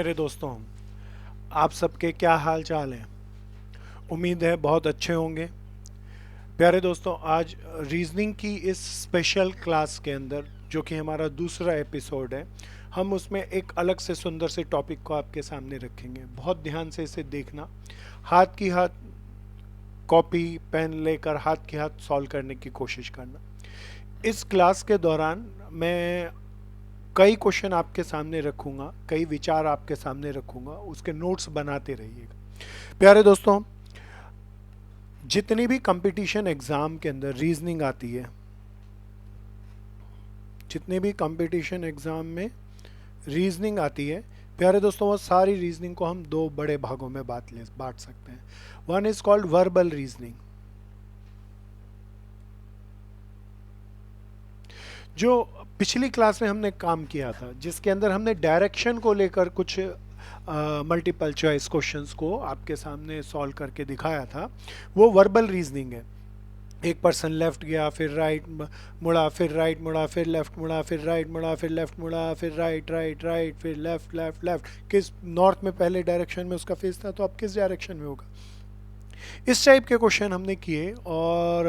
मेरे दोस्तों, आप सबके क्या हाल चाल हैं। उम्मीद है बहुत अच्छे होंगे। प्यारे दोस्तों, आज रीजनिंग की इस स्पेशल क्लास के अंदर जो कि हमारा दूसरा एपिसोड है, हम उसमें एक अलग से सुंदर से टॉपिक को आपके सामने रखेंगे। बहुत ध्यान से इसे देखना, हाथ की हाथ कॉपी पेन लेकर हाथ के हाथ सॉल्व करने की कोशिश करना। इस क्लास के दौरान मैं कई क्वेश्चन आपके सामने रखूंगा, कई विचार आपके सामने रखूंगा, उसके नोट्स बनाते रहिएगा। प्यारे दोस्तों, जितनी भी कंपटीशन एग्जाम के अंदर रीजनिंग आती है, जितने भी कंपटीशन एग्जाम में रीजनिंग आती है, प्यारे दोस्तों, वो सारी रीजनिंग को हम दो बड़े भागों में बांट सकते हैं। One is called verbal reasoning, जो पिछली क्लास में हमने काम किया था, जिसके अंदर हमने डायरेक्शन को लेकर कुछ मल्टीपल चॉइस क्वेश्चंस को आपके सामने सॉल्व करके दिखाया था। वो वर्बल रीजनिंग है। एक पर्सन लेफ्ट गया, फिर राइट मुड़ा, फिर राइट मुड़ा, फिर लेफ्ट मुड़ा, फिर राइट मुड़ा, फिर लेफ्ट मुड़ा, फिर राइट राइट राइट, फिर लेफ्ट लेफ्ट लेफ्ट। किस नॉर्थ में पहले डायरेक्शन में उसका फेस था, तो अब किस डायरेक्शन में होगा। इस टाइप के क्वेश्चन हमने किए और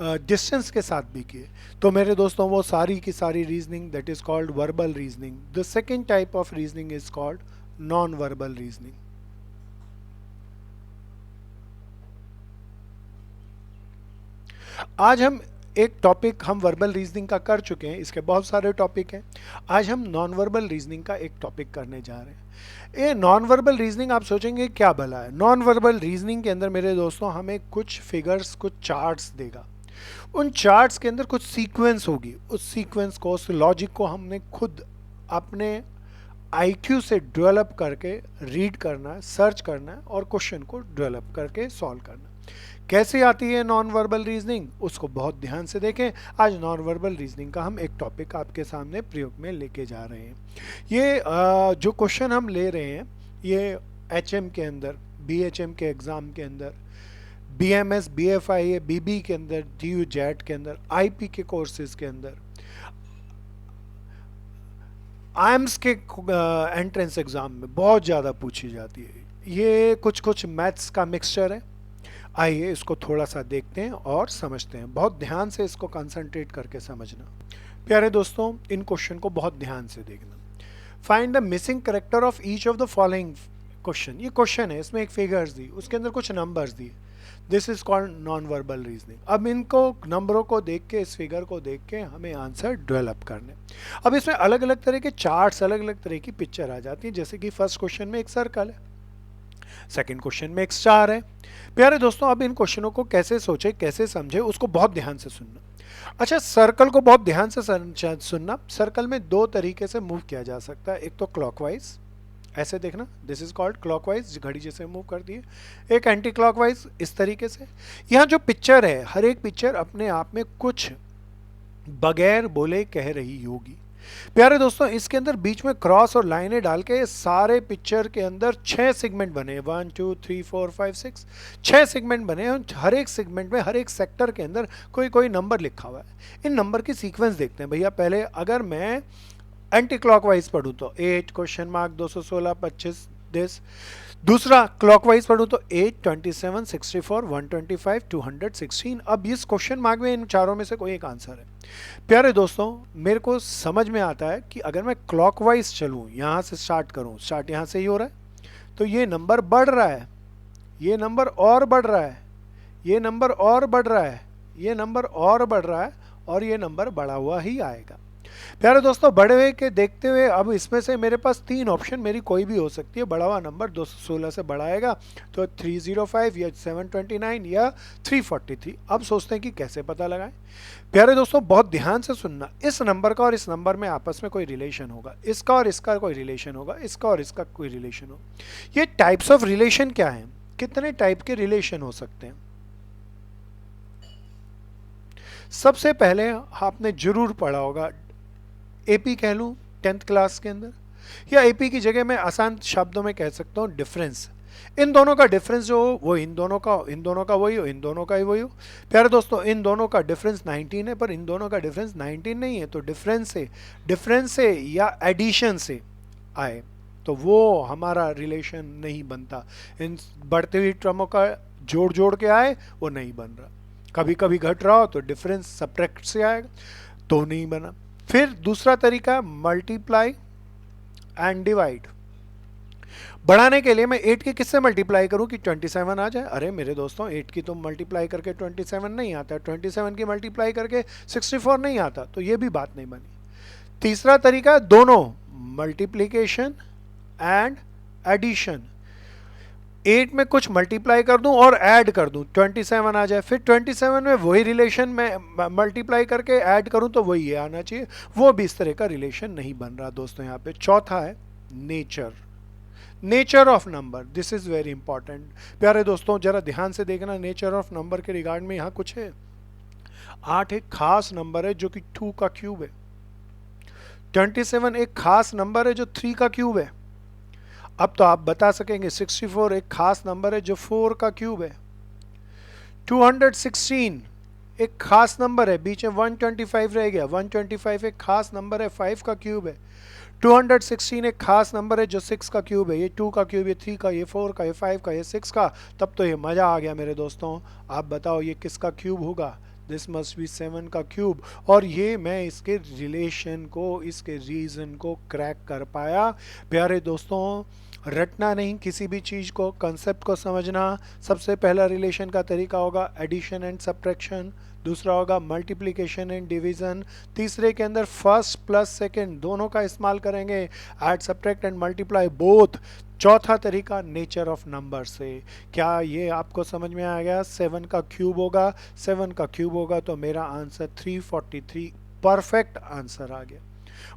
डिस्टेंस के साथ भी किए। तो मेरे दोस्तों, वो सारी की सारी reasoning that is called verbal reasoning. The second type of reasoning is called non verbal reasoning. आज हम एक टॉपिक हम वर्बल रीजनिंग का कर चुके हैं, इसके बहुत सारे टॉपिक हैं। आज हम नॉन वर्बल रीजनिंग का एक टॉपिक करने जा रहे हैं। ये नॉन वर्बल रीजनिंग आप सोचेंगे क्या भला है। नॉन वर्बल रीजनिंग के अंदर मेरे दोस्तों हमें कुछ फिगर्स, कुछ चार्ट्स देगा। उन चार्ट्स के अंदर कुछ सीक्वेंस होगी। उस सीक्वेंस को, उस लॉजिक को हमने खुद अपने आईक्यू से डेवलप करके रीड करना है, सर्च करना है और क्वेश्चन को डेवलप करके सॉल्व करना है। कैसे आती है नॉन वर्बल रीजनिंग, उसको बहुत ध्यान से देखें। आज नॉन वर्बल रीजनिंग का हम एक टॉपिक आपके सामने प्रयोग में लेके जा रहे हैं। ये जो क्वेश्चन हम ले रहे हैं, ये एचएम के अंदर, बीएचएम के एग्जाम के अंदर, बीएमएस, बीएफआई, बीबी के अंदर, डीयू जेट के अंदर, आईपी के कोर्सेज के अंदर, आईएम्स के एंट्रेंस एग्जाम में बहुत ज़्यादा पूछी जाती है। ये कुछ कुछ मैथ्स का मिक्सचर है। आइए इसको थोड़ा सा देखते हैं और समझते हैं। बहुत ध्यान से इसको कंसंट्रेट करके समझना। प्यारे दोस्तों, इन क्वेश्चन को बहुत ध्यान से देखना। Find the missing character of each of the following question. ये क्वेश्चन है, इसमें एक फिगर्स दी, उसके अंदर कुछ नंबर्स दिए। This is called non verbal reasoning. अब इनको नंबरों को देख के, इस फिगर को देख के हमें आंसर डेवलप करने। अब इसमें अलग अलग तरह के चार्ट्स, अलग अलग तरह की पिक्चर आ जाती है। जैसे कि फर्स्ट क्वेश्चन में एक सर्कल है, सेकंड क्वेश्चन में एक स्टार है। प्यारे दोस्तों, अब इन क्वेश्चनों को कैसे सोचे, कैसे समझे, उसको बहुत ध्यान से सुनना। अच्छा, सर्कल को बहुत ध्यान से सुनना। सर्कल में दो तरीके से मूव किया जा सकता है। एक तो क्लॉकवाइज, ऐसे देखना, दिस इज कॉल्ड क्लॉकवाइज, घड़ी जैसे मूव कर दिए। एक एंटी क्लॉकवाइज, इस तरीके से। यहाँ जो पिक्चर है, हर एक पिक्चर अपने आप में कुछ बगैर बोले कह रही होगी। प्यारे दोस्तों, इसके अंदर बीच में क्रॉस और लाइनें डाल के सारे पिक्चर के अंदर 6 सेगमेंट बने, 1 2 3 4 5 6, 6 सेगमेंट बने। हर एक सेगमेंट में, हर एक सेक्टर के अंदर कोई कोई नंबर लिखा हुआ है। इन नंबर की सीक्वेंस देखते हैं भैया। पहले अगर मैं एंटी क्लॉकवाइज पढ़ूँ तो 8 क्वेश्चन मार्क 216 25 दिस। दूसरा क्लॉकवाइज पढ़ूँ तो 8 27 64 125 216। अब इस क्वेश्चन मार्क में इन चारों में से कोई एक आंसर है। प्यारे दोस्तों, मेरे को समझ में आता है कि अगर मैं क्लॉकवाइज चलूँ, यहाँ से स्टार्ट करूँ, स्टार्ट यहाँ से ही हो रहा है, तो ये नंबर बढ़ रहा है, ये नंबर और बढ़ रहा है, ये नंबर और बढ़ रहा है, ये नंबर और बढ़ रहा है, और ये नंबर बढ़ा हुआ ही आएगा। प्यारे दोस्तों, बड़े हुए के देखते हुए अब इसमें से मेरे पास 3 ऑप्शन, मेरी कोई भी हो सकती है। बड़ा हुआ नंबर 216 से बड़ा आएगा तो 305 या 729 या 343। अब सोचते हैं कि कैसे पता लगाएं। प्यारे दोस्तों, बहुत ध्यान से सुनना। इस नंबर का और इस नंबर में आपस में कोई रिलेशन होगा, इसका और इसका कोई रिलेशन होगा, इसका और इसका कोई रिलेशन होगा। ये टाइप्स ऑफ रिलेशन क्या है, कितने टाइप के रिलेशन हो सकते हैं। सबसे पहले आपने जरूर पढ़ा होगा, एपी कह लूँ 10th क्लास के अंदर, या एपी की जगह मैं आसान शब्दों में कह सकता हूँ डिफरेंस। इन दोनों का डिफरेंस जो हो वो इन दोनों का वही हो, इन दोनों का ही वही हो। प्यारे दोस्तों, इन दोनों का डिफरेंस 19 है, पर इन दोनों का डिफरेंस 19 नहीं है। तो डिफरेंस से या एडिशन से आए। तो वो हमारा रिलेशन नहीं बनता। इन बढ़ती हुई टर्मों का जोड़ जोड़ के आए वो नहीं बन रहा। कभी कभी घट रहा हो तो डिफरेंस सब्ट्रैक्ट से आएगा, तो नहीं बना। फिर दूसरा तरीका मल्टीप्लाई एंड डिवाइड। बढ़ाने के लिए मैं 8 की किससे मल्टीप्लाई करूं कि 27 आ जाए? अरे मेरे दोस्तों 8 की तो मल्टीप्लाई करके 27 नहीं आता, 27 की मल्टीप्लाई करके 64 नहीं आता, तो ये भी बात नहीं बनी। तीसरा तरीका दोनों मल्टीप्लीकेशन एंड एडिशन। 8 में कुछ मल्टीप्लाई कर दूं और ऐड कर दूं, 27 आ जाए। फिर 27 में वही रिलेशन में मल्टीप्लाई करके ऐड करूं तो वही ये आना चाहिए। वो भी इस तरह का रिलेशन नहीं बन रहा दोस्तों यहाँ पे। चौथा है nature, nature of number. This is very important प्यारे दोस्तों, जरा ध्यान से देखना। नेचर ऑफ नंबर के रिगार्ड में यहाँ कुछ है। 8 एक खास नंबर है जो कि 2 का क्यूब है। 27 एक खास नंबर है जो 3 का क्यूब है। अब तो आप बता सकेंगे 64 एक खास नंबर है जो 4 का क्यूब है। 216 एक खास नंबर है, बीच में 125 रह गया, 125 एक खास नंबर है, 5 का क्यूब है। 216 एक खास नंबर है जो 6 का क्यूब है। ये 2 का क्यूब, ये 3 का, ये 4 का, ये 5 का, ये 6 का। तब तो ये मजा आ गया मेरे दोस्तों। आप बताओ ये किसका क्यूब होगा? दिस मस्ट बी 7 का क्यूब। और ये मैं इसके रिलेशन को, इसके रीजन को क्रैक कर पाया। प्यारे दोस्तों रटना नहीं किसी भी चीज़ को, कंसेप्ट को समझना। सबसे पहला रिलेशन का तरीका होगा एडिशन एंड सब्ट्रैक्शन, दूसरा होगा मल्टीप्लिकेशन एंड डिवीजन, तीसरे के अंदर फर्स्ट प्लस सेकंड दोनों का इस्तेमाल करेंगे, add subtract and multiply both. चौथा तरीका नेचर ऑफ नंबर से। क्या ये आपको समझ में आ गया? 7 का क्यूब होगा, 7 का क्यूब होगा तो मेरा आंसर 343 परफेक्ट आंसर आ गया।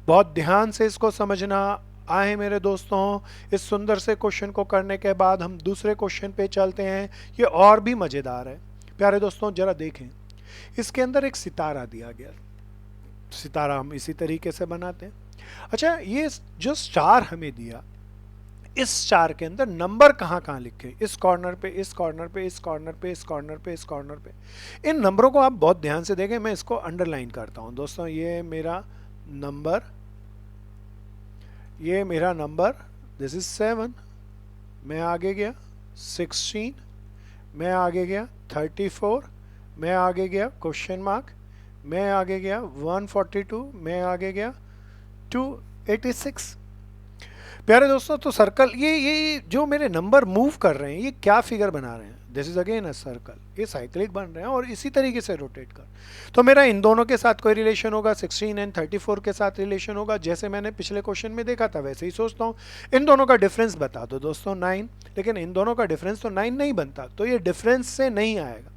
बहुत ध्यान से इसको समझना। आए मेरे दोस्तों, इस सुंदर से क्वेश्चन को करने के बाद हम दूसरे क्वेश्चन पे चलते हैं। ये और भी मज़ेदार है प्यारे दोस्तों, जरा देखें। इसके अंदर एक सितारा दिया गया। सितारा हम इसी तरीके से बनाते हैं। अच्छा, ये जो स्टार हमें दिया, इस स्टार के अंदर नंबर कहाँ कहाँ लिखे? इस कॉर्नर पे, इस कॉर्नर पे, इस कॉर्नर पे, इस कॉर्नर पे, इस कॉर्नर पे। इन नंबरों को आप बहुत ध्यान से देखें। मैं इसको अंडरलाइन करता हूँ दोस्तों। ये मेरा नंबर, ये मेरा नंबर, दिस इज 7। मैं आगे गया 16, मैं आगे गया 34, मैं आगे गया क्वेश्चन मार्क, मैं आगे गया 142, मैं आगे गया 286। प्यारे दोस्तों तो सर्कल, ये जो मेरे नंबर मूव कर रहे हैं ये क्या फिगर बना रहे हैं? This is again a circle. ये साइक्लिक बन रहे हैं और इसी तरीके से रोटेट कर। तो मेरा इन दोनों के साथ कोई रिलेशन होगा, 16 एंड 34 के साथ रिलेशन होगा। जैसे मैंने पिछले क्वेश्चन में देखा था वैसे ही सोचता हूँ। इन दोनों का डिफरेंस बता दो दोस्तों 9, लेकिन इन दोनों का डिफरेंस तो 9 नहीं बनता, तो ये डिफरेंस से नहीं आएगा।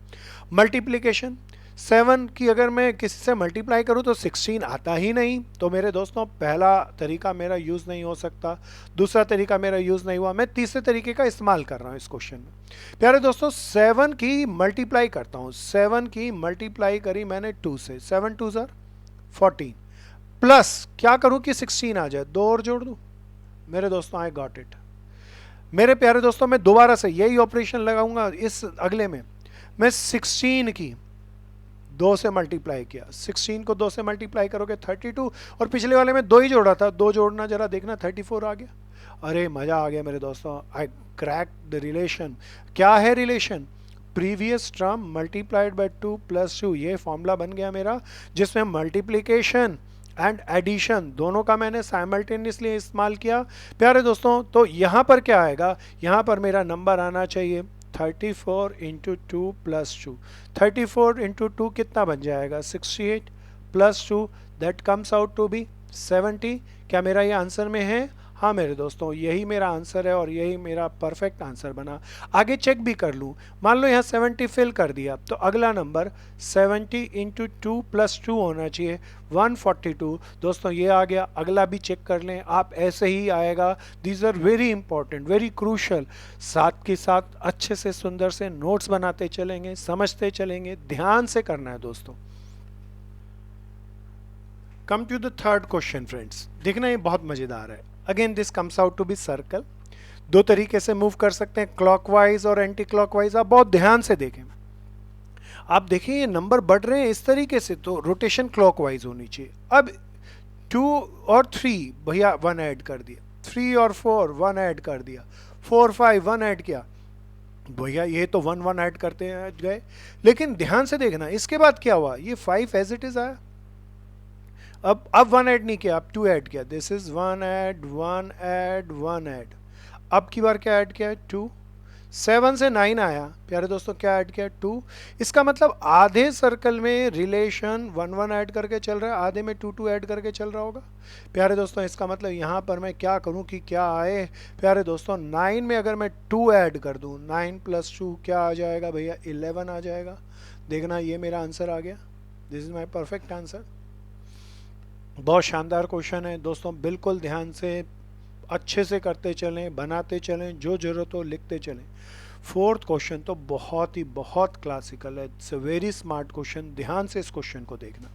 मल्टीप्लीकेशन, 7 की अगर मैं किसी से मल्टीप्लाई करूं तो 16 आता ही नहीं, तो मेरे दोस्तों पहला तरीका मेरा यूज़ नहीं हो सकता, दूसरा तरीका मेरा यूज़ नहीं हुआ। मैं तीसरे तरीके का इस्तेमाल कर रहा हूं इस क्वेश्चन में। प्यारे दोस्तों 7 की मल्टीप्लाई करता हूं। 7 की मल्टीप्लाई करी मैंने 2 से, 7 2 ज़र 14, प्लस क्या करूं कि 16 आ जाए, 2 और जोड़ दूं। मेरे दोस्तों आई गॉट इट। मेरे प्यारे दोस्तों मैं दोबारा से यही ऑपरेशन लगाऊंगा इस अगले में। मैं 16 की 2 से मल्टीप्लाई किया, 16 को 2 से मल्टीप्लाई करोगे 32, और पिछले वाले में 2 ही जोड़ा था, 2 जोड़ना जरा देखना 34 आ गया। अरे मज़ा आ गया मेरे दोस्तों। I crack the relation. क्या है relation? Previous term multiplied by 2 plus 2, ये फॉर्मूला बन गया मेरा, जिसमें मल्टीप्लिकेशन एंड एडिशन दोनों का मैंने साइमल्टेनियसली इस्तेमाल किया। प्यारे दोस्तों तो यहाँ पर क्या आएगा? यहाँ पर मेरा नंबर आना चाहिए 34 इंटू 2 प्लस 2। 34 इंटू 2 कितना बन जाएगा? 68 plus 2, that comes out to be 70। क्या मेरा ये आंसर में है? हाँ मेरे दोस्तों यही मेरा आंसर है और यही मेरा परफेक्ट आंसर बना। आगे चेक भी कर लूँ, मान लो यहाँ 70 फिल कर दिया, तो अगला नंबर 70 इंटू 2 प्लस 2 होना चाहिए 142। दोस्तों ये आ गया। अगला भी चेक कर लें आप, ऐसे ही आएगा। These are very important, very crucial. साथ के साथ अच्छे से सुंदर से नोट्स बनाते चलेंगे, समझते चलेंगे, ध्यान से करना है दोस्तों। Come to the third question friends, देखना ये बहुत मजेदार है। Again this comes out to be circle. 2 तरीके से मूव कर सकते हैं, क्लॉकवाइज और एंटी क्लॉकवाइज। आप बहुत ध्यान से देखें। आप देखें ये नंबर बढ़ रहे हैं इस तरीके से, तो रोटेशन क्लॉकवाइज होनी चाहिए। अब 2 और 3 भैया 1 ऐड कर दिया, 3 और 4 1 ऐड कर दिया, 4 5 1 ऐड किया, भैया ये तो 1 1 ऐड करते गए। लेकिन ध्यान से देखना इसके बाद क्या हुआ, ये 5 एज इट इज आया। अब 1 ऐड नहीं किया, अब 2 ऐड किया, this is 1 add 1 add 1 add. अब की बार क्या ऐड किया है, 2। 7 से 9 आया, प्यारे दोस्तों क्या ऐड किया, 2। इसका मतलब आधे सर्कल में रिलेशन 1 1 ऐड करके चल रहा है, आधे में 2 2 ऐड करके चल रहा होगा। प्यारे दोस्तों इसका मतलब यहाँ पर मैं क्या करूँ कि क्या आए, प्यारे दोस्तों 9 में अगर मैं 2 ऐड कर दूँ, 9 + 2 क्या आ जाएगा भैया, 11 आ जाएगा। देखना ये मेरा आंसर आ गया, this is my perfect answer. बहुत शानदार क्वेश्चन है दोस्तों, बिल्कुल ध्यान से अच्छे से करते चलें, बनाते चलें, जो जरूरत हो लिखते चलें। फोर्थ क्वेश्चन तो बहुत क्लासिकल है, it's a very smart question, ध्यान से इस क्वेश्चन को देखना।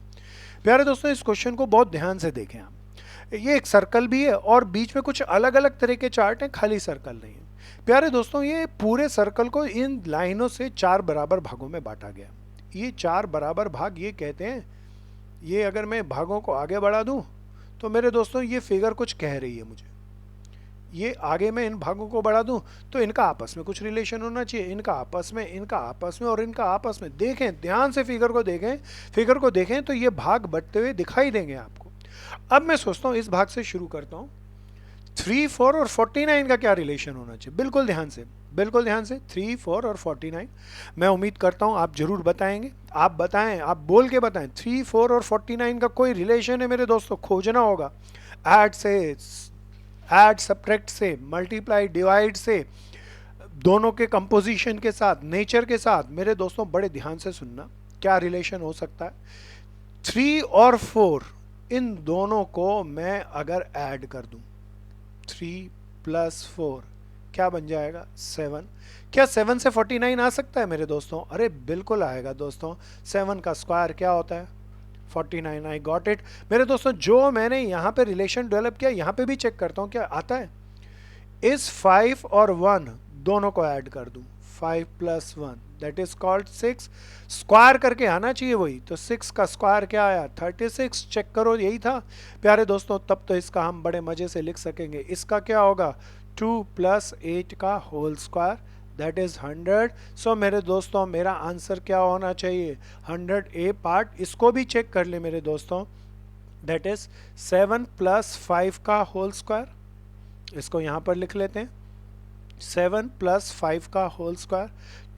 प्यारे दोस्तों इस क्वेश्चन को बहुत ध्यान से देखें आप। ये एक सर्कल भी है और बीच में कुछ अलग अलग तरह के चार्ट हैं, खाली सर्कल नहीं है। प्यारे दोस्तों ये पूरे सर्कल को इन लाइनों से 4 बराबर भागों में बांटा गया। ये 4 बराबर भाग ये कहते हैं, ये अगर मैं भागों को आगे बढ़ा दूं तो मेरे दोस्तों ये फिगर कुछ कह रही है मुझे, ये आगे मैं इन भागों को बढ़ा दूं तो इनका आपस में कुछ रिलेशन होना चाहिए, इनका आपस में, इनका आपस में और इनका आपस में। देखें ध्यान से फिगर को देखें, फिगर को देखें तो ये भाग बढ़ते हुए दिखाई देंगे आपको। अब मैं सोचता हूं इस भाग से शुरू करता हूं, 3 4 और 49 का क्या रिलेशन होना चाहिए, बिल्कुल ध्यान से, बिल्कुल ध्यान से। 3 4 और 49 मैं उम्मीद करता हूं आप जरूर बताएंगे, आप बताएं, आप बोल के बताएं 3 4 और 49 का कोई रिलेशन है मेरे दोस्तों, खोजना होगा। ऐड से, ऐड सब्ट्रैक्ट से, मल्टीप्लाई डिवाइड से, दोनों के कंपोजिशन के साथ, नेचर के साथ। मेरे दोस्तों बड़े ध्यान से सुनना क्या रिलेशन हो सकता है। 3 और 4 इन दोनों को मैं अगर ऐड कर दूं, 3 + 4 क्या बन जाएगा, 7। क्या 7 से 49 आ सकता है मेरे दोस्तों, अरे बिल्कुल आएगा दोस्तों। 7 का स्क्वायर क्या होता है, 49। आई गॉट इट मेरे दोस्तों। जो मैंने यहाँ पे रिलेशन डेवलप किया यहाँ पे भी चेक करता हूँ क्या आता है। इस 5 और 1 दोनों को ऐड कर दूं, 5 + 1 दैट इज कॉल्ड 6। स्क्वायर करके आना चाहिए वही, तो 6 का स्क्वायर क्या आया, 36। चेक करो यही था प्यारे दोस्तों, तब तो इसका हम बड़े मजे से लिख सकेंगे। इसका क्या होगा, 2 + 8 का होल स्क्वायर दैट इज 100। सो मेरे दोस्तों मेरा आंसर क्या होना चाहिए, 100 ए पार्ट। इसको भी चेक कर ले मेरे दोस्तों, दैट इज 7 + 5 का होल स्क्वायर। इसको यहाँ पर लिख लेते हैं, 7 + 5 का होल स्क्वायर,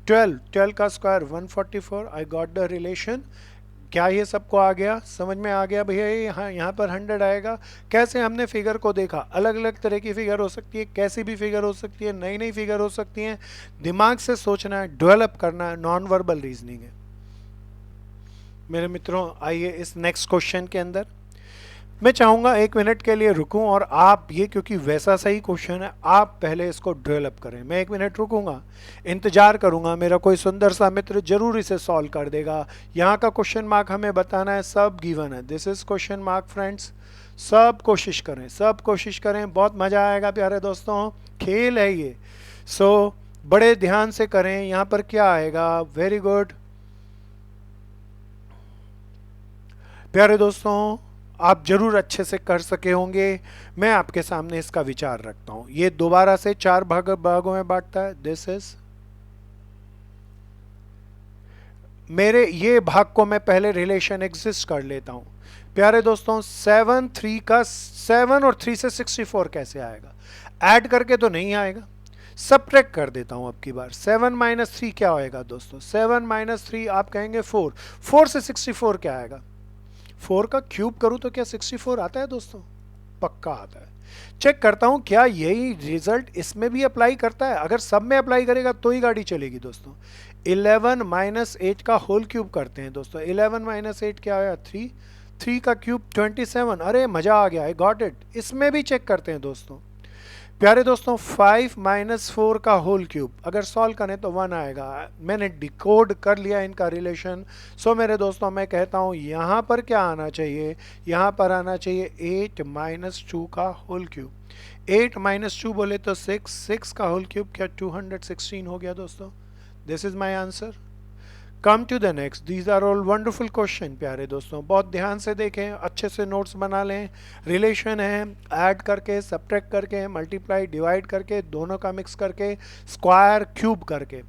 12 का square 144। I got the relation. क्या ये सबको आ गया, समझ में आ गया भैया। यहाँ पर 100 आएगा। कैसे हमने फिगर को देखा, अलग अलग तरह की फिगर हो सकती है, कैसी भी फिगर हो सकती है, नई नई फिगर हो सकती है। दिमाग से सोचना है, डेवलप करना है, नॉन वर्बल रीजनिंग है मेरे मित्रों। आइए इस नेक्स्ट क्वेश्चन के अंदर मैं चाहूँगा 1 मिनट के लिए रुकूं और आप ये, क्योंकि वैसा सही क्वेश्चन है, आप पहले इसको डेवलप करें। मैं 1 मिनट रुकूंगा, इंतजार करूंगा, मेरा कोई सुंदर सा मित्र जरूर इसे सॉल्व कर देगा। यहाँ का क्वेश्चन मार्क हमें बताना है, सब गिवन है, this is question mark friends. सब कोशिश करें, सब कोशिश करें, बहुत मज़ा आएगा प्यारे दोस्तों, खेल है ये। सो बड़े ध्यान से करें। यहाँ पर क्या आएगा, वेरी गुड प्यारे दोस्तों, आप जरूर अच्छे से कर सके होंगे। मैं आपके सामने इसका विचार रखता हूं। ये दोबारा से 4 भागों में बांटता है, दिस इज मेरे ये भाग को मैं पहले रिलेशन एग्जिस्ट कर लेता हूं प्यारे दोस्तों। 7 3 का 7 और 3 से 64 कैसे आएगा, ऐड करके तो नहीं आएगा, सब्ट्रैक्ट कर देता हूं अब की बार। 7 - 3 क्या होएगा दोस्तों, 7 - 3 आप कहेंगे 4। 4 से 64 क्या आएगा, 4 का क्यूब करूं तो क्या 64 आता है दोस्तों, पक्का आता है। चेक करता हूं क्या यही रिजल्ट इसमें भी अप्लाई करता है, अगर सब में अप्लाई करेगा तो ही गाड़ी चलेगी दोस्तों। 11 - 8 का होल क्यूब करते हैं दोस्तों। 11 - 8 क्या आया, 3। 3 का क्यूब 27। अरे मजा आ गया, आई गॉट इट। इसमें भी चेक करते हैं दोस्तों प्यारे दोस्तों। 5 - 4 का होल क्यूब अगर सॉल्व करें तो 1 आएगा। मैंने डिकोड कर लिया इनका रिलेशन। सो मेरे दोस्तों मैं कहता हूँ यहाँ पर क्या आना चाहिए, यहाँ पर आना चाहिए 8 - 2 का होल क्यूब। 8 - 2 बोले तो 6। 6 का होल क्यूब क्या 216 हो गया दोस्तों, this is my answer. Come to the next, these are all wonderful question प्यारे दोस्तों, बहुत ध्यान से देखें, अच्छे से नोट्स बना लें। रिलेशन है, ऐड करके, सब्ट्रैक्ट करके, मल्टीप्लाई, डिवाइड करके, दोनों का मिक्स करके, स्क्वायर, क्यूब करके।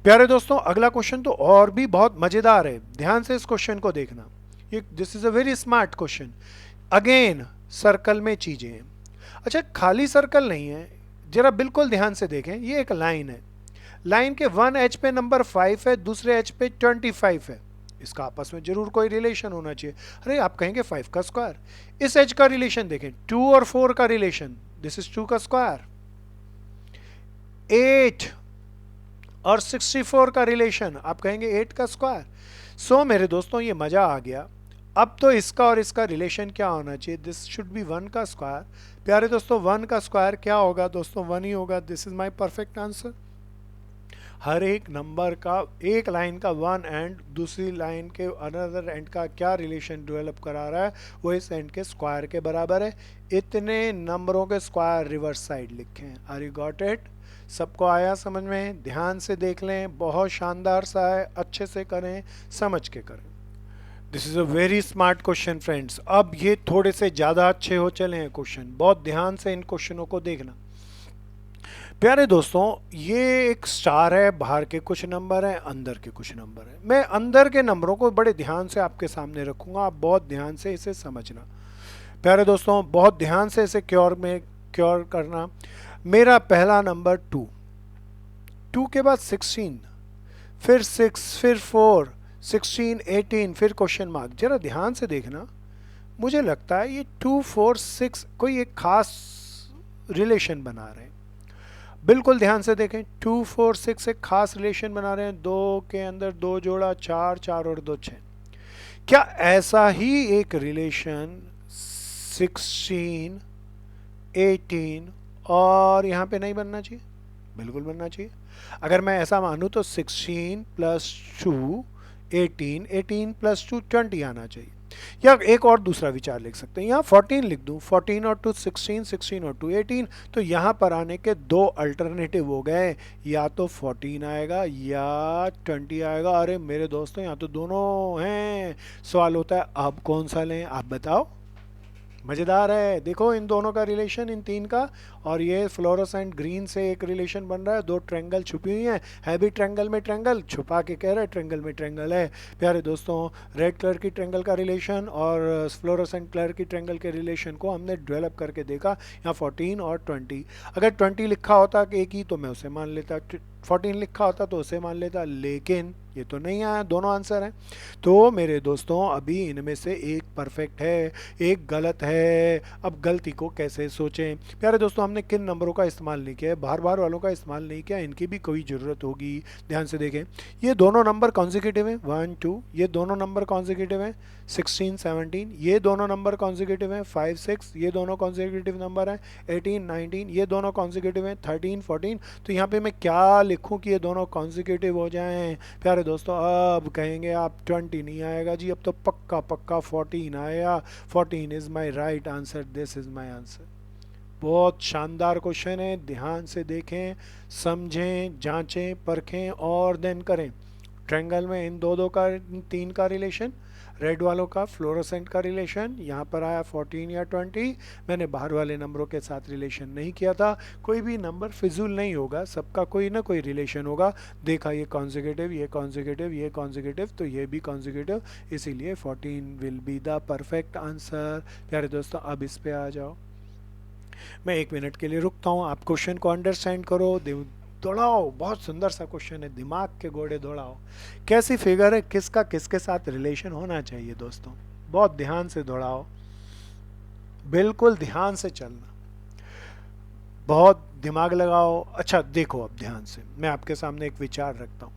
प्यारे दोस्तों अगला क्वेश्चन तो और भी बहुत मजेदार है, ध्यान से इस क्वेश्चन को देखना। ये this is a very smart question. Again circle में चीजें हैं। अच्छा खाली सर्कल नहीं है, जरा बिल्कुल ध्यान से देखें, ये एक लाइन है। लाइन के वन एच पे नंबर 5 है, दूसरे एच पे 25 है। इसका आपस में जरूर कोई रिलेशन होना चाहिए। अरे आप कहेंगे 5 का स्क्वायर, इस एच का रिलेशन देखें, 2 और 4 का रिलेशन, दिस इज 2 का स्क्वायर। 8 और 64 का रिलेशन, आप कहेंगे 8 का स्क्वायर। सो मेरे दोस्तों ये मजा आ गया। अब तो इसका और इसका रिलेशन क्या होना चाहिए, दिस शुड बी 1 का स्क्वायर। प्यारे दोस्तों 1 का स्क्वायर क्या होगा दोस्तों, 1 ही होगा। This is my perfect answer. हर एक नंबर का, एक लाइन का 1 एंड दूसरी लाइन के अनदर एंड का क्या रिलेशन डेवलप करा रहा है, वो इस एंड के स्क्वायर के बराबर है। इतने नंबरों के स्क्वायर रिवर्स साइड लिखे हैं। Are you got it? सबको आया समझ में? ध्यान से देख लें, बहुत शानदार सा है, अच्छे से करें, समझ के करें। This is a very smart question friends. अब ये थोड़े से ज़्यादा अच्छे हो चले हैं क्वेश्चन, बहुत ध्यान से इन क्वेश्चनों को देखना। प्यारे दोस्तों ये एक स्टार है, बाहर के कुछ नंबर हैं, अंदर के कुछ नंबर हैं। मैं अंदर के नंबरों को बड़े ध्यान से आपके सामने रखूंगा, आप बहुत ध्यान से इसे समझना। प्यारे दोस्तों बहुत ध्यान से इसे क्योर करना। मेरा पहला नंबर 2, 2 के बाद 16, फिर 6, फिर 4, 16, 18, फिर क्वेश्चन मार्क। जरा ध्यान से देखना, मुझे लगता है ये 2, 4, 6 कोई एक खास रिलेशन बना रहे हैं। बिल्कुल ध्यान से देखें, 2, 4, 6 एक खास रिलेशन बना रहे हैं। 2 के अंदर 2 जोड़ा 4, 4 और 2 6। क्या ऐसा ही एक रिलेशन 16, 18 और यहाँ पे नहीं बनना चाहिए? बिल्कुल बनना चाहिए। अगर मैं ऐसा मानूं तो 16 प्लस 2 18, 18 प्लस 2 20 आना चाहिए। या एक और दूसरा विचार लिख सकते हैं, यहाँ 14 लिख दूं, 14 और 2 16, 16 और 2 18। तो यहाँ पर आने के दो अल्टरनेटिव हो गए, या तो 14 आएगा या 20 आएगा। अरे मेरे दोस्तों यहाँ तो दोनों हैं। सवाल होता है अब कौन सा लें, आप बताओ। मज़ेदार है, देखो इन दोनों का रिलेशन, इन तीन का, और ये फ्लोरोसेंट ग्रीन से एक रिलेशन बन रहा है। दो ट्रायंगल छुपी हुई हैं, है भी ट्रायंगल में ट्रायंगल, छुपा के कह रहा है ट्रायंगल में ट्रायंगल है। प्यारे दोस्तों रेड कलर की ट्रायंगल का रिलेशन और फ्लोरोसेंट कलर की ट्रायंगल के रिलेशन को हमने डेवलप करके देखा। यहाँ 14 और 20, अगर 20 लिखा होता कि एक ही तो मैं उसे मान लेता, 14 लिखा होता तो उसे मान लेता, लेकिन ये तो नहीं आया, दोनों आंसर हैं। तो मेरे दोस्तों अभी इनमें से एक परफेक्ट है, एक गलत है। अब गलती को कैसे सोचें? प्यारे दोस्तों हमने किन नंबरों का इस्तेमाल नहीं किया है, बार बार वालों का इस्तेमाल नहीं किया, इनकी भी कोई ज़रूरत होगी। ध्यान से देखें, ये दोनों नंबर कॉन्जिक्यूटिव हैं, 1 2, ये दोनों नंबर कॉन्जिक्यूटिव हैं, 16 17, ये दोनों नंबर कॉन्जिक्यूटिव हैं, 5 6, ये दोनों कॉन्जिक्यूटिव नंबर हैं, 18 19, ये दोनों कॉन्जिक्यूटिव हैं, 13 14। तो यहाँ पे मैं क्या लिखूँ कि ये दोनों कॉन्जिक्यूटिव हो जाएं? प्यारे दोस्तों अब कहेंगे आप 20 नहीं आएगा जी, अब तो पक्का पक्का 14 आएगा। 14 is my right answer, this is my answer. बहुत शानदार क्वेश्चन है, ध्यान से देखें, समझें, जांचें, परखें और देन करें। ट्रायंगल में इन दो का, इन तीन का रिलेशन, रेड वालों का फ्लोरोसेंट का रिलेशन, यहाँ पर आया 14 या 20। मैंने बाहर वाले नंबरों के साथ रिलेशन नहीं किया था। कोई भी नंबर फिजूल नहीं होगा, सबका कोई ना कोई रिलेशन होगा। देखा ये कॉन्जिक्यूटिव, ये कॉन्जिक्यूटिव, ये कॉन्जिक्यूटिव, तो ये भी कॉन्जिक्यूटिव, इसीलिए 14 will be the perfect answer. प्यारे दोस्तों अब इस पे आ जाओ, मैं 1 मिनट के लिए रुकता हूँ, आप क्वेश्चन को अंडरस्टैंड करो, दौड़ाओ। बहुत सुंदर सा क्वेश्चन है, दिमाग के घोड़े दौड़ाओ। कैसी फिगर है, किसका किसके साथ रिलेशन होना चाहिए दोस्तों, बहुत ध्यान से दौड़ाओ, बिल्कुल ध्यान से चलना, बहुत दिमाग लगाओ। अच्छा देखो अब ध्यान से, मैं आपके सामने एक विचार रखता हूँ।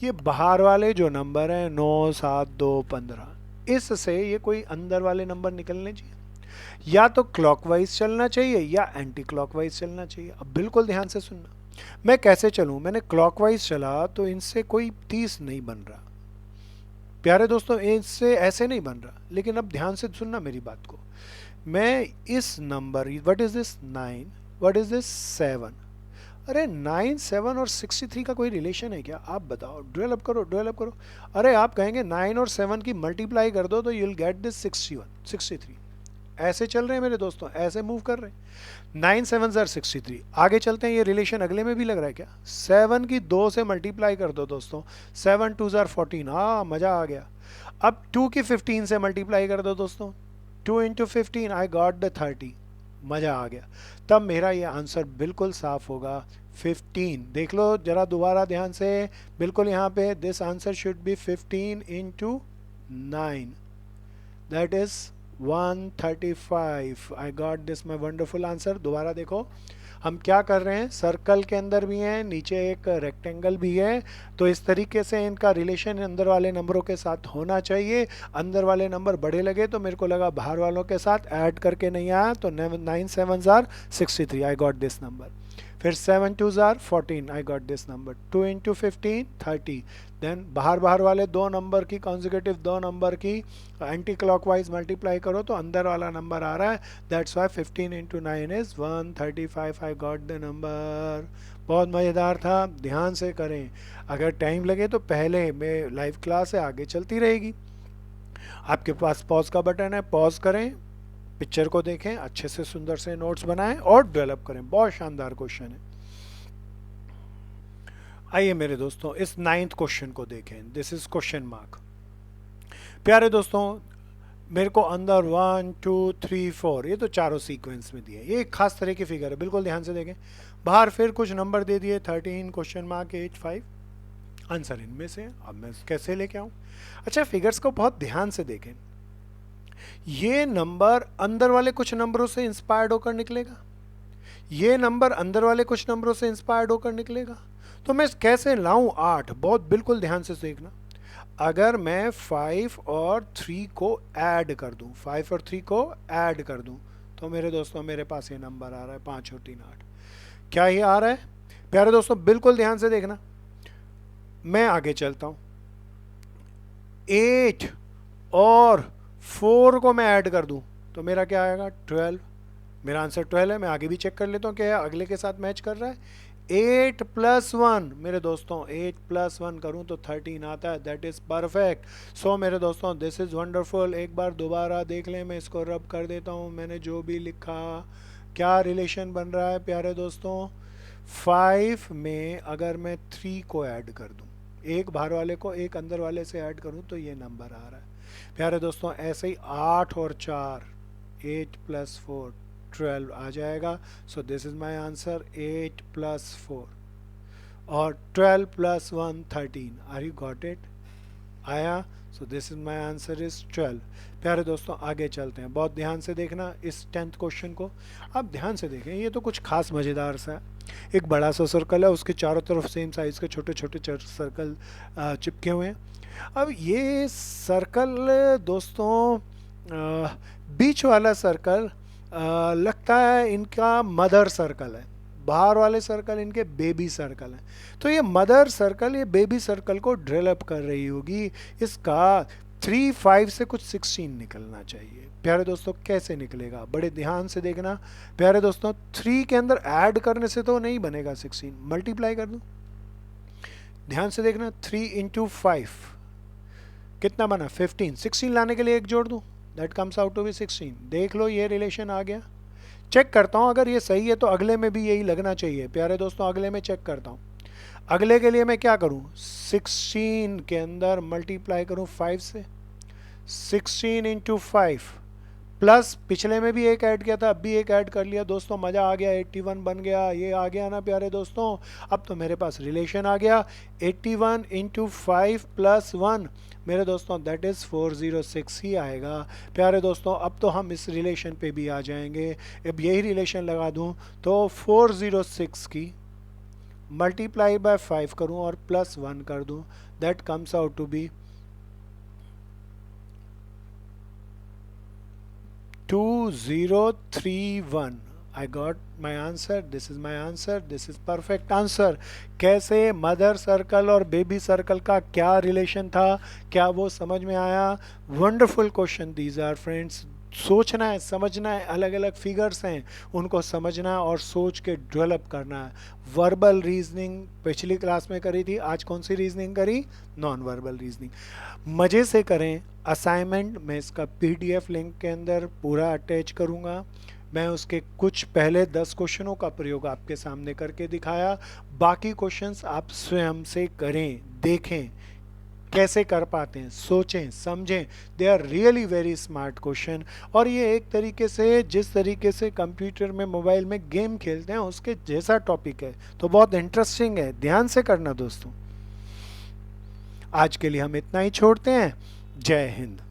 ये बाहर वाले जो नंबर हैं 9 7 2 15, इससे ये कोई अंदर वाले नंबर निकलने चाहिए, या तो क्लॉकवाइज चलना चाहिए या एंटी क्लॉकवाइज चलना चाहिए। अब बिल्कुल ध्यान से सुनना, मैं कैसे चलूं? मैंने क्लॉकवाइज चला तो इनसे कोई 30 नहीं बन रहा। प्यारे दोस्तों इनसे ऐसे नहीं बन रहा, लेकिन अब ध्यान से सुनना मेरी बात को। मैं इस number, what is this 9, what is this 7, अरे 9, 7 और 63 का कोई रिलेशन है क्या? आप बताओ, डेवलप करो, डेवलप करो। अरे आप कहेंगे 9 और 7 की मल्टीप्लाई कर दो तो यू विल गेट दिस 61, 63। ऐसे चल रहे हैं मेरे दोस्तों, ऐसे मूव कर रहे हैं। 9 7 ज़ार 63। आगे चलते हैं, ये रिलेशन अगले में भी लग रहा है क्या? 7 की 2 से मल्टीप्लाई कर दो दोस्तों, 7 2 ज़ार 14। हाँ, मज़ा आ गया। अब 2 की 15 से मल्टीप्लाई कर दो दोस्तों, 2 × 15, आई गॉट द 30। मज़ा आ गया। तब मेरा ये आंसर बिल्कुल साफ होगा 15। देख लो जरा दोबारा ध्यान से, बिल्कुल यहाँ पे this answer should be 15 × 9, that is 135। I got this my wonderful answer. दोबारा देखो हम क्या कर रहे हैं, सर्कल के अंदर भी हैं, नीचे एक रेक्टेंगल भी है, तो इस तरीके से इनका रिलेशन अंदर वाले नंबरों के साथ होना चाहिए। अंदर वाले नंबर बड़े लगे तो मेरे को लगा बाहर वालों के साथ ऐड करके नहीं आया, तो 9 7 ज़ार 63, आई गॉट दिस नंबर। फिर 7 2 ज़ार 14, I got this number. 2 × 15 30। Then बाहर बाहर वाले दो नंबर की कॉन्जिक्यूटिव दो नंबर की एंटी क्लॉकवाइज मल्टीप्लाई करो तो अंदर वाला नंबर आ रहा है, that's why 15 × 9 is 135। I got the number. बहुत मज़ेदार था, ध्यान से करें। अगर टाइम लगे तो पहले में लाइव क्लास है, आगे चलती रहेगी। आपके पास पॉज का बटन है, पॉज करें, पिक्चर को देखें, अच्छे से सुंदर से नोट्स बनाएं और डेवलप करें। बहुत शानदार क्वेश्चन है। आइए मेरे दोस्तों इस 9th क्वेश्चन को देखें। This is question mark. प्यारे दोस्तों, मेरे को अंदर 1 2 3 4 ये तो चारों सीक्वेंस में दिए, ये एक खास तरह की फिगर है, बिल्कुल ध्यान से देखें। बाहर फिर कुछ नंबर दे दिए, 13 क्वेश्चन मार्क 8 5। आंसर इनमें से, अब मैं कैसे लेके आऊं? अच्छा, फिगर्स को बहुत ध्यान से देखें। ये नंबर अंदर वाले कुछ नंबरों से इंस्पायर्ड होकर निकलेगा, ये नंबर अंदर वाले कुछ नंबरों से इंस्पायर्ड होकर निकलेगा। तो मैं कैसे लाऊं 8? बहुत बिल्कुल ध्यान से देखना। अगर मैं 5 और 3 को ऐड कर दूं, 5 और 3 को ऐड कर दूं, तो मेरे दोस्तों मेरे पास ये नंबर आ रहा है 5 और 3 8। क्या ये आ रहा है? प्यारे दोस्तों बिल्कुल ध्यान से देखना। मैं आगे चलता हूं, 8 और 4 को मैं ऐड कर दूं तो मेरा क्या आएगा? 12। मेरा आंसर 12 है। मैं आगे भी चेक कर लेता हूँ क्या अगले के साथ मैच कर रहा है। 8 + 1 मेरे दोस्तों, 8 + 1 करूँ तो 13 आता है, दैट इज़ परफेक्ट। सो मेरे दोस्तों दिस इज़ वंडरफुल। एक बार दोबारा देख लें, मैं इसको रब कर देता हूँ, मैंने जो भी लिखा क्या रिलेशन बन रहा है प्यारे दोस्तों। 5 में अगर मैं 3 को ऐड कर दूँ, एक बाहर वाले को एक अंदर वाले से ऐड करूँ तो ये नंबर आ रहा है प्यारे दोस्तों। ऐसे ही 8 और 4, 8 + 4 12 आ जाएगा। So this is my answer, 8 + 4 और 12 + 1 13। Are you got it? आया? So this is my answer is 12। प्यारे दोस्तों आगे चलते हैं, बहुत ध्यान से देखना इस 10th क्वेश्चन को। आप ध्यान से देखें, ये तो कुछ खास मज़ेदार सा है। एक बड़ा सा सर्कल है, उसके चारों तरफ सेम साइज़ के छोटे छोटे सर्कल चिपके हुए हैं। अब ये सर्कल दोस्तों, बीच वाला सर्कल लगता है इनका मदर सर्कल है, बाहर वाले सर्कल इनके बेबी सर्कल हैं। तो ये मदर सर्कल ये बेबी सर्कल को ड्रिल अप कर रही होगी। इसका 3 5 से कुछ 16 निकलना चाहिए। प्यारे दोस्तों कैसे निकलेगा? बड़े ध्यान से देखना प्यारे दोस्तों। 3 के अंदर ऐड करने से तो नहीं बनेगा 16, मल्टीप्लाई कर दूं। ध्यान से देखना, 3 × 5 कितना बना? 15। 16 लाने के लिए एक जोड़ दूं, that comes out to be 16। देख लो ये रिलेशन आ गया। चेक करता हूँ, अगर ये सही है तो अगले में भी यही लगना चाहिए। प्यारे दोस्तों अगले में चेक करता हूँ। अगले के लिए मैं क्या करूँ? 16 के अंदर मल्टीप्लाई करूँ 5 से, 16 × 5 प्लस पिछले में भी एक ऐड किया था, अब भी एक ऐड कर लिया दोस्तों। मज़ा आ गया, 81 बन गया। ये आ गया ना प्यारे दोस्तों? अब तो मेरे पास रिलेशन आ गया। 81 × 5 + 1 मेरे दोस्तों दैट इज़ 406 ही आएगा। प्यारे दोस्तों अब तो हम इस रिलेशन पे भी आ जाएंगे। अब यही रिलेशन लगा दूं तो 406 की मल्टीप्लाई बाय 5 करूं और +1 कर दूं, that comes out to be 2031। I got my answer. This is my answer. This is perfect answer. कैसे मदर सर्कल और बेबी सर्कल का क्या रिलेशन था, क्या वो समझ में आया? Wonderful question these are friends. सोचना है, समझना है, अलग अलग फिगर्स हैं उनको समझना है और सोच के डेवलप करना है। वर्बल रीजनिंग पिछली क्लास में करी थी, आज कौन सी रीजनिंग करी? Non verbal reasoning. मज़े से करें। असाइनमेंट मैं इसका पीडीएफ लिंक के अंदर पूरा अटैच करूँगा। मैं उसके कुछ पहले 10 क्वेश्चनों का प्रयोग आपके सामने करके दिखाया। बाकी क्वेश्चंस आप स्वयं से करें, देखें कैसे कर पाते हैं, सोचें समझें। They are really very smart question. और ये एक तरीके से जिस तरीके से कंप्यूटर में मोबाइल में गेम खेलते हैं उसके जैसा टॉपिक है, तो बहुत इंटरेस्टिंग है। ध्यान से करना दोस्तों। आज के लिए हम इतना ही छोड़ते हैं। जय हिंद।